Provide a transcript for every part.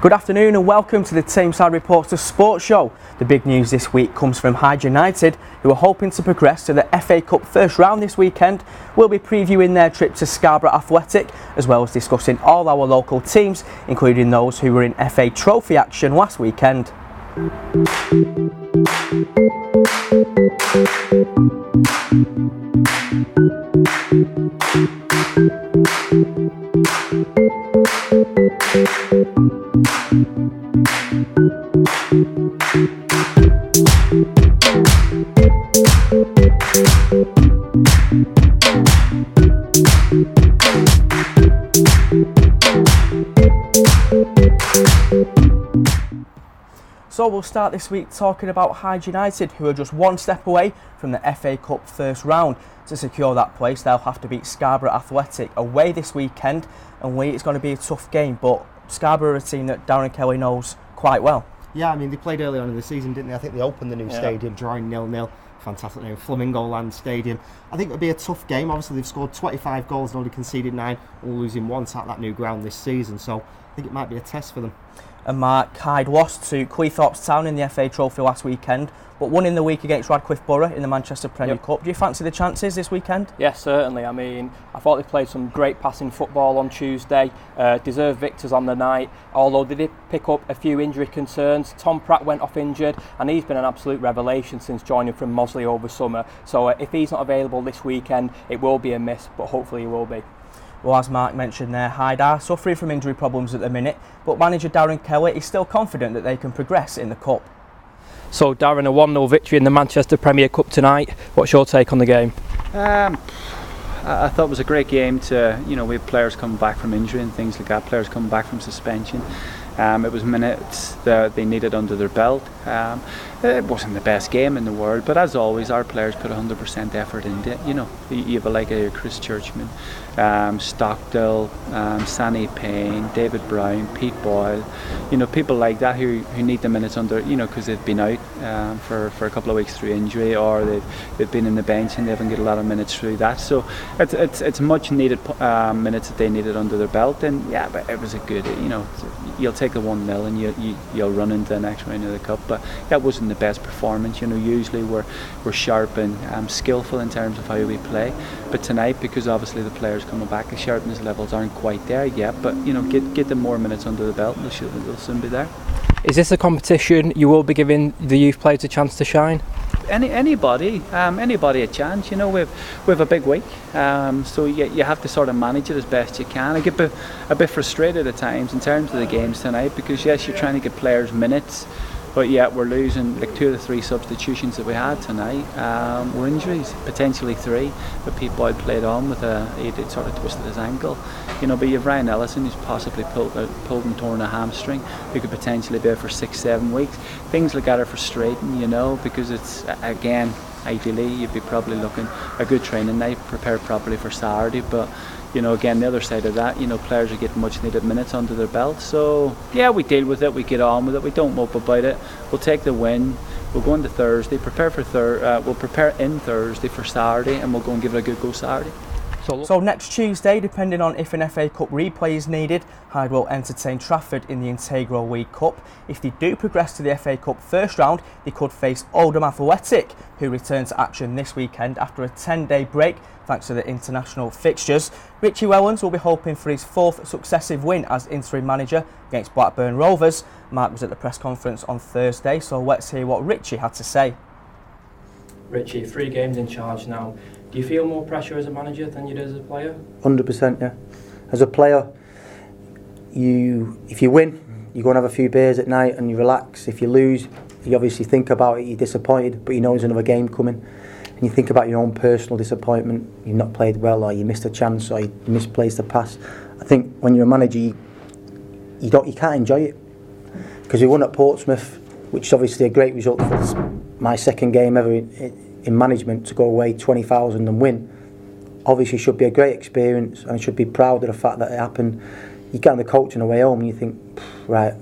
Good afternoon and welcome to the Tameside Reports to Sports Show. The big news this week comes from Hyde United, who are hoping to progress to the FA Cup first round this weekend. We'll be previewing their trip to Scarborough Athletic, as well as discussing all our local teams, including those who were in FA Trophy action last weekend. So we'll start this week talking about Hyde United, who are just one step away from the FA Cup first round. To secure that place, they'll have to beat Scarborough Athletic away this weekend, and it's going to be a tough game, but Scarborough are a team that Darren Kelly knows quite well. Yeah, I mean, they played early on in the season, didn't they? I think they opened the new stadium, drawing 0-0. Fantastic name, Flamingo Land Stadium. I think it'll be a tough game. Obviously, they've scored 25 goals and only conceded 9, all losing once at that new ground this season, so I think it might be a test for them. And Mark, Hyde lost to Cleethorpes Town in the FA Trophy last weekend, but won in the week against Radcliffe Borough in the Manchester Premier Cup. Do you fancy the chances this weekend? Yes, certainly. I mean, I thought they played some great passing football on Tuesday, deserved victors on the night, although they did pick up a few injury concerns. Tom Pratt went off injured, and he's been an absolute revelation since joining from Mossley over summer. So if he's not available this weekend, it will be a miss, but hopefully he will be. Well, as Mark mentioned there, Hyde are suffering from injury problems at the minute, but manager Darren Kelly is still confident that they can progress in the Cup. So Darren, a 1-0 victory in the Manchester Premier Cup tonight. What's your take on the game? I thought it was a great game to, we had players coming back from injury and things like that, players coming back from suspension. It was minutes that they needed under their belt. It wasn't the best game in the world, but as always, our players put 100% effort into it. You have like Chris Churchman, Stockdale, Sanny Payne, David Brown, Pete Boyle. People like that who need the minutes under, because they've been out for a couple of weeks through injury, or they've been in the bench and they haven't got a lot of minutes through that. So it's much needed minutes that they needed under their belt. And yeah, but it was a good, you'll take the 1-0 and you'll run into the next round of the cup. But that wasn't the best performance. Usually we're sharp and skillful in terms of how we play. But tonight, because obviously the players coming back, the sharpness levels aren't quite there yet. But get them more minutes under the belt, and they'll soon be there. Is this a competition you will be giving the youth players a chance to shine? Anybody a chance. We have a big week, so you have to sort of manage it as best you can. I get a bit frustrated at times in terms of the games tonight, because yes, you're trying to get players minutes, but yet we're losing like 2 of the 3 substitutions that we had tonight were injuries, potentially 3. But Pete Boyd played on with he sort of twisted his ankle. But you have Ryan Ellison, who's possibly pulled and torn a hamstring, who could potentially be out for 6-7 weeks. Things like that are frustrating, because it's, again, ideally you'd be probably looking a good training night, prepared properly for Saturday. But again, the other side of that, players are getting much needed minutes under their belt. So yeah, we deal with it, we get on with it, we don't mope about it. We'll take the win. We'll go into Thursday, we'll prepare in Thursday for Saturday, and we'll go and give it a good go Saturday. So next Tuesday, depending on if an FA Cup replay is needed, Hyde will entertain Trafford in the Integral League Cup. If they do progress to the FA Cup first round, they could face Oldham Athletic, who return to action this weekend after a 10-day break thanks to the international fixtures. Richie Wellens will be hoping for his 4th successive win as interim manager against Blackburn Rovers. Mark was at the press conference on Thursday, so let's hear what Richie had to say. Richie, 3 games in charge now. Do you feel more pressure as a manager than you do as a player? 100%, yeah. As a player, if you win, you go and have a few beers at night and you relax. If you lose, you obviously think about it, you're disappointed, but you know there's another game coming. And you think about your own personal disappointment, you've not played well, or you missed a chance, or you misplaced the pass. I think when you're a manager, you can't enjoy it. Because we won at Portsmouth, which is obviously a great result for my second game ever in management, to go away 20,000 and win. Obviously should be a great experience, and I should be proud of the fact that it happened. You get on the coach on the way home and you think, right,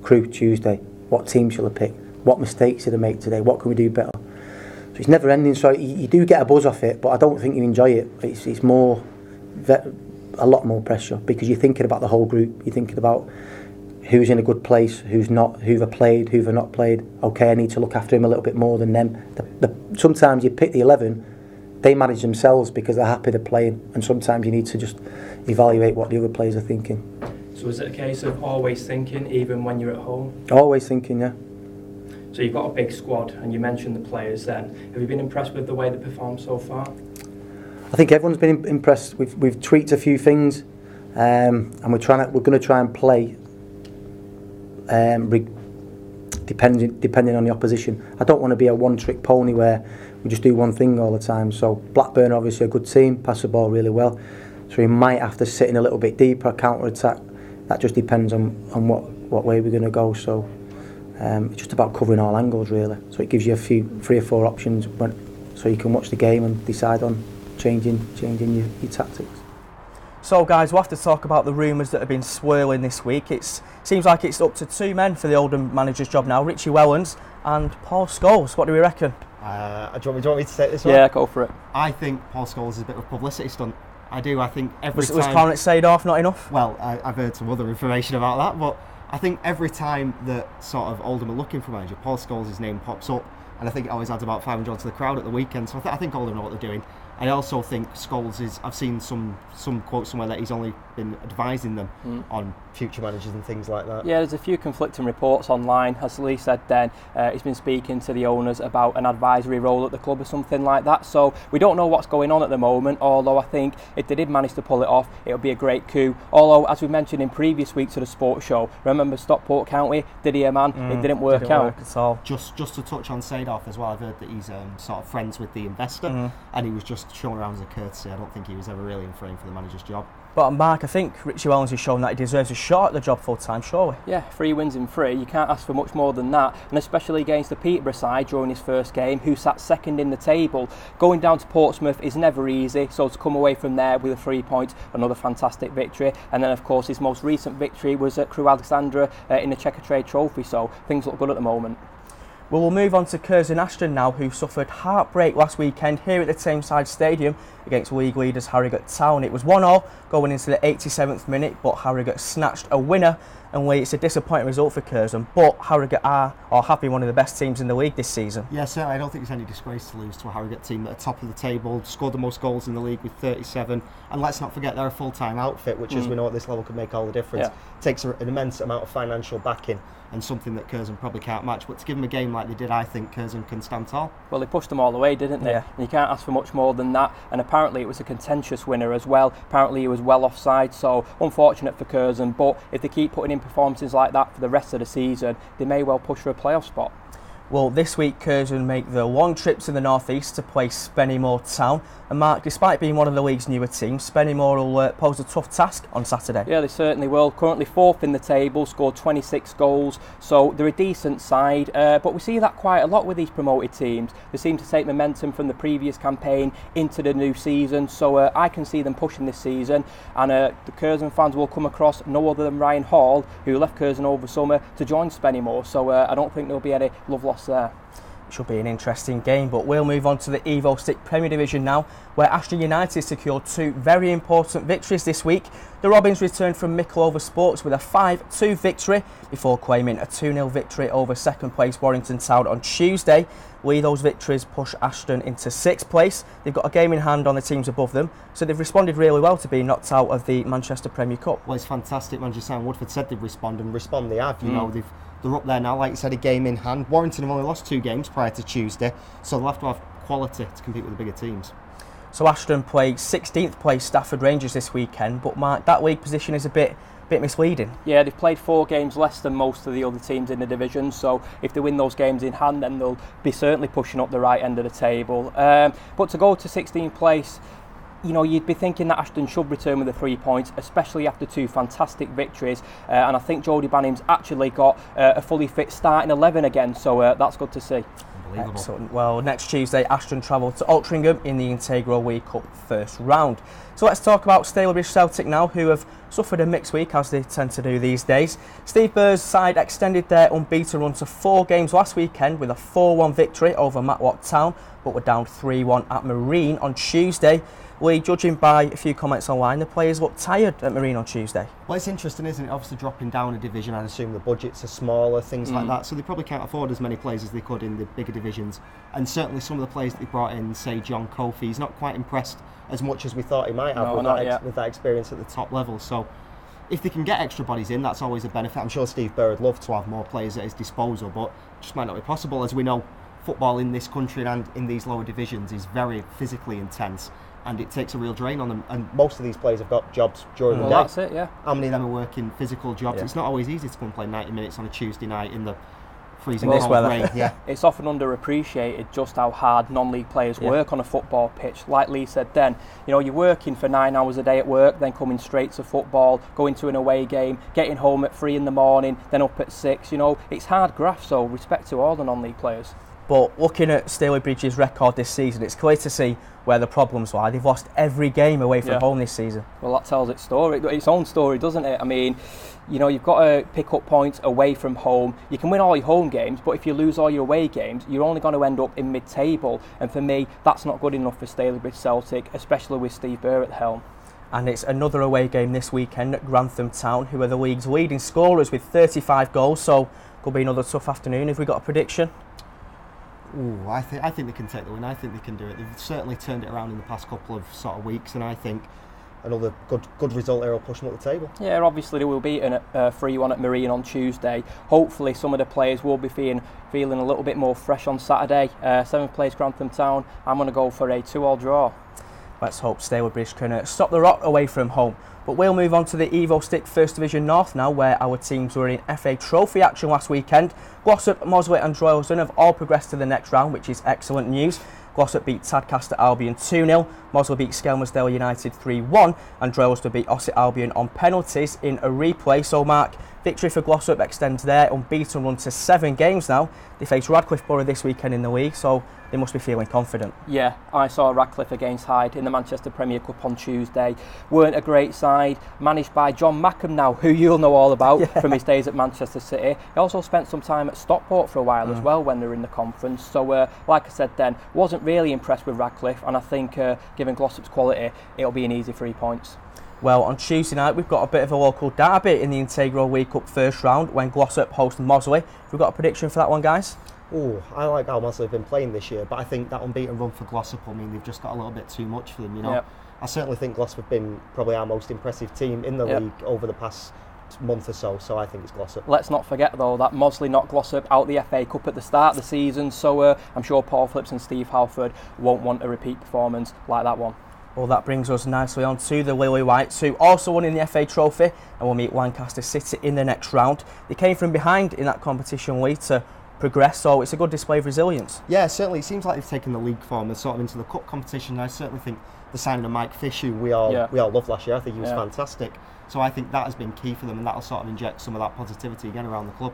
crew Tuesday, what team shall I pick? What mistakes did I make today? What can we do better? So it's never ending, so you do get a buzz off it, but I don't think you enjoy it. It's more, a lot more pressure, because you're thinking about the whole group. You're thinking about who's in a good place, who's not, who've played, who've not played. Okay, I need to look after him a little bit more than them. Sometimes you pick the 11, they manage themselves because they're happy they're playing, and sometimes you need to just evaluate what the other players are thinking. So is it a case of always thinking, even when you're at home? Always thinking, yeah. So you've got a big squad, and you mentioned the players then. Have you been impressed with the way they performed so far? I think everyone's been impressed. We've tweaked a few things, and we're going to try and play depending on the opposition. I don't want to be a one-trick pony where we just do one thing all the time. So Blackburn are obviously a good team, pass the ball really well. So we might have to sit in a little bit deeper, counter-attack. That just depends on what way we're going to go. So it's just about covering all angles really. So it gives you 3 or 4 options so you can watch the game and decide on changing your tactics. So guys, we'll have to talk about the rumours that have been swirling this week. It seems like it's up to 2 men for the Oldham manager's job now, Richie Wellens and Paul Scholes. What do we reckon? Do you want me to say this one? Yeah, go for it. I think Paul Scholes is a bit of a publicity stunt. I do. I think every time... Was Clarence Seedorf not enough? Well, I've heard some other information about that, but I think every time that sort of Oldham are looking for a manager, Paul Scholes' name pops up, and I think it always adds about 500 to the crowd at the weekend. So I think Oldham know what they're doing. I also think Scholes is... I've seen some quotes somewhere that he's only been advising them on future managers and things like that. Yeah, there's a few conflicting reports online. As Lee said then, he's been speaking to the owners about an advisory role at the club or something like that. So we don't know what's going on at the moment, although I think if they did manage to pull it off, it'll be a great coup. Although, as we mentioned in previous weeks of the sports show, remember Stockport County, Didier Man, it didn't work out. At all. Just to touch on Seedorf as well, I've heard that he's sort of friends with the investor, and he was just shown around as a courtesy. I don't think he was ever really in frame for the manager's job. But Mark, I think Richie Wellens has shown that he deserves a shot at the job full time, surely. Yeah, 3 wins in 3. You can't ask for much more than that, and especially against the Peterborough side during his first game, who sat second in the table. Going down to Portsmouth is never easy, so to come away from there with a 3 points, another fantastic victory. And then, of course, his most recent victory was at Crewe Alexandra in the Checker Trade Trophy, so things look good at the moment. Well, we'll move on to Curzon Ashton now, who suffered heartbreak last weekend here at the Tameside Stadium against league leaders Harrogate Town. It was 1-1 going into the 87th minute, but Harrogate snatched a winner, and it's a disappointing result for Curzon, but Harrogate have been one of the best teams in the league this season. Yeah, certainly. I don't think it's any disgrace to lose to a Harrogate team at the top of the table, scored the most goals in the league with 37, and let's not forget they're a full-time outfit, which as we know at this level can make all the difference. Takes an immense amount of financial backing, and something that Curzon probably can't match, but to give them a game like they did, I think Curzon can stand tall. Well, they pushed them all the way, didn't they? Yeah. And you can't ask for much more than that, and apparently it was a contentious winner as well. Apparently he was well offside, so unfortunate for Curzon, but if they keep putting in performances like that for the rest of the season, they may well push for a playoff spot. Well, this week Curzon make the long trip to the North East to play Spennymoor Town. And Mark, despite being one of the league's newer teams, Spennymoor will pose a tough task on Saturday. Yeah, they certainly will. Currently 4th in the table, scored 26 goals, so they're a decent side. But we see that quite a lot with these promoted teams. They seem to take momentum from the previous campaign into the new season, so I can see them pushing this season. And the Curzon fans will come across no other than Ryan Hall, who left Curzon over summer to join Spennymoor, so I don't think there'll be any love lost there. Should be an interesting game, but we'll move on to the Evo Stick Premier Division now, where Ashton United secured 2 very important victories this week. The Robins returned from Mickle Sports with a 5-2 victory before claiming a 2-0 victory over second place Warrington Town on Tuesday. Those victories push Ashton into 6th place. They've got a game in hand on the teams above them, so they've responded really well to being knocked out of the Manchester Premier Cup. Well, it's fantastic. Manchester Sam Woodford said they'd respond, and they have. You know, they're up there now, like you said, a game in hand. Warrington have only lost 2 games prior to Tuesday, so they'll have to have quality to compete with the bigger teams. So Ashton played 16th place Stafford Rangers this weekend, but Mark, that league position is a bit misleading. Yeah, they've played 4 games less than most of the other teams in the division, so if they win those games in hand, then they'll be certainly pushing up the right end of the table. But to go to 16th place, you know, you'd be thinking that Ashton should return with the 3 points, especially after 2 fantastic victories. And I think Jody Banning's actually got a fully fit starting 11 again, so that's good to see. Excellent. Well, next Tuesday, Ashton travel to Altrincham in the Integral League Cup first round. So let's talk about Stalybridge Celtic now, who have suffered a mixed week, as they tend to do these days. Steve Burr's side extended their unbeaten run to 4 games last weekend with a 4-1 victory over Matlock Town, but were down 3-1 at Marine on Tuesday. Lee, judging by a few comments online, the players looked tired at Marine on Tuesday. Well, it's interesting, isn't it? Obviously dropping down a division, I assume the budgets are smaller, things like that, so they probably can't afford as many players as they could in the bigger divisions. And certainly some of the players that they brought in, say John Kofi, he's not quite impressed as much as we thought he might have with that experience at the top level. So if they can get extra bodies in, that's always a benefit. I'm sure Steve Burr would love to have more players at his disposal, but it just might not be possible. As we know, football in this country and in these lower divisions is very physically intense, and it takes a real drain on them, and most of these players have got jobs during the day. That's it, yeah. How many of them are working physical jobs? It's not always easy to come and play 90 minutes on a Tuesday night in the freezing cold rain. It's often underappreciated just how hard non-league players work on a football pitch. Like Lee said then, you're working for 9 hours a day at work, then coming straight to football, going to an away game, getting home at 3 in the morning, then up at 6. It's hard graft, so respect to all the non-league players. But looking at Stalybridge's record this season, it's clear to see where the problems lie. They've lost every game away from home this season. Well, that tells its own story, doesn't it? I mean, you've got to pick up points away from home. You can win all your home games, but if you lose all your away games, you're only going to end up in mid-table. And for me, that's not good enough for Stalybridge Celtic, especially with Steve Burr at the helm. And it's another away game this weekend at Grantham Town, who are the league's leading scorers with 35 goals. So could be another tough afternoon. Have we got a prediction? Ooh, I think they can take the win. I think they can do it. They've certainly turned it around in the past couple of sort of weeks, and I think another good result there will push them up the table. Yeah, obviously they will beat a 3-1 at Marine on Tuesday. Hopefully some of the players will be feeling a little bit more fresh on Saturday. 7th place Grantham Town. I'm going to go for a 2-2 draw. Let's hope Stalybridge can stop the rot away from home. But we'll move on to the Evo Stick First Division North now, where our teams were in FA Trophy action last weekend. Glossop, Mossley and Droylsden have all progressed to the next round, which is excellent news. Glossop beat Tadcaster Albion 2-0, Mossley beat Skelmersdale United 3-1, and Droylsden beat Ossett Albion on penalties in a replay. So Mark, victory for Glossop extends their unbeaten run to 7 games now. They face Radcliffe Borough this weekend in the league, so they must be feeling confident. Yeah, I saw Radcliffe against Hyde in the Manchester Premier Cup on Tuesday. Weren't a great side, managed by John Mackham now, who you'll know all about from his days at Manchester City. He also spent some time at Stockport for a while as well when they were in the conference. So, like I said then, wasn't really impressed with Radcliffe, and I think given Glossop's quality, it'll be an easy 3 points. Well, on Tuesday night, we've got a bit of a local derby in the Integral League Cup first round when Glossop hosts Mossley. We've got a prediction for that one, guys? Oh, I like how Mossley have been playing this year, but I think that unbeaten run for Glossop, they've just got a little bit too much for them, Yep. I certainly think Glossop have been probably our most impressive team in the league over the past month or so I think it's Glossop. Let's not forget though that Mossley knocked Glossop out the FA Cup at the start of the season, so I'm sure Paul Phillips and Steve Halford won't want a repeat performance like that one. Well, that brings us nicely on to the Lily Whites, who also won in the FA Trophy and will meet Lancaster City in the next round. They came from behind in that competition lead to progress, so it's a good display of resilience. Yeah, certainly. It seems like they've taken the league form and sort of into the cup competition. I certainly think the signing of Mike Fish, who we all loved last year, I think he was fantastic. So I think that has been key for them, and that'll sort of inject some of that positivity again around the club.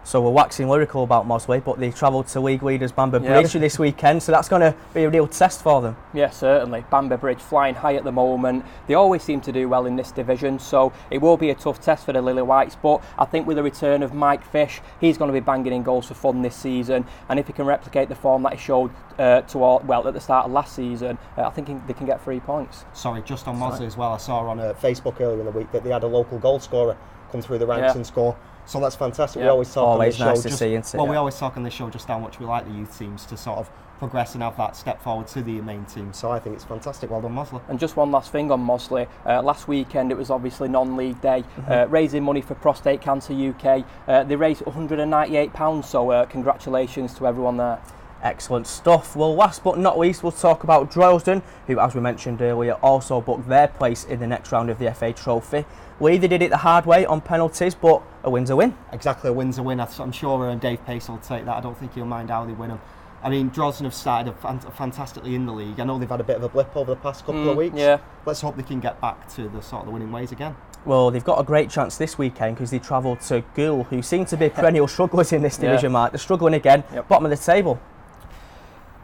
So we're waxing lyrical about Mossley, but they travelled to league leaders Bamber Bridge this weekend, so that's going to be a real test for them. Yeah, certainly. Bamber Bridge flying high at the moment. They always seem to do well in this division, so it will be a tough test for the Lily Whites, but I think with the return of Mike Fish, he's going to be banging in goals for fun this season, and if he can replicate the form that he showed at the start of last season, I think they can get 3 points. Sorry, just on Mossley as well, I saw on Facebook earlier in the week that they had a local goal scorer come through the ranks and score. So that's fantastic. We always talk on this show. We always talk on this show just how much we like the youth teams to sort of progress and have that step forward to the main team. So I think it's fantastic. Well done, Mossley. And just one last thing on Mossley. Last weekend it was obviously non-league day, raising money for Prostate Cancer UK. They raised £198, so congratulations to everyone there. Excellent stuff. Well, last but not least, we'll talk about Droylsden, who, as we mentioned earlier, also booked their place in the next round of the FA Trophy. They did it the hard way on penalties, but a win's a win. Exactly, a win's a win. I'm sure Dave Pace will take that. I don't think he'll mind how they win them. Droylsden have started fantastically in the league. I know they've had a bit of a blip over the past couple of weeks. Yeah. Let's hope they can get back to the winning ways again. Well, they've got a great chance this weekend because they travel to Goole, who seem to be perennial strugglers in this division, Mark. They're struggling again, bottom of the table.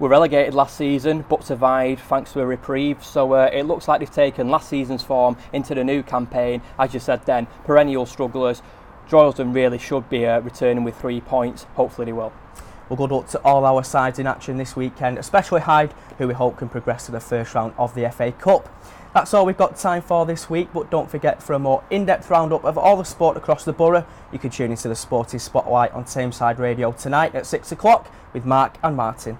were relegated last season but survived thanks to a reprieve, so it looks like they've taken last season's form into the new campaign. As you said then, perennial strugglers. Droylsden really should be returning with 3 points. Hopefully they will. Well, good luck to all our sides in action this weekend, especially Hyde, who we hope can progress to the first round of the FA Cup. That's all we've got time for this week, but don't forget, for a more in-depth roundup of all the sport across the borough, you can tune into the Sporty Spotlight on Tameside Radio tonight at 6 o'clock with Mark and Martin.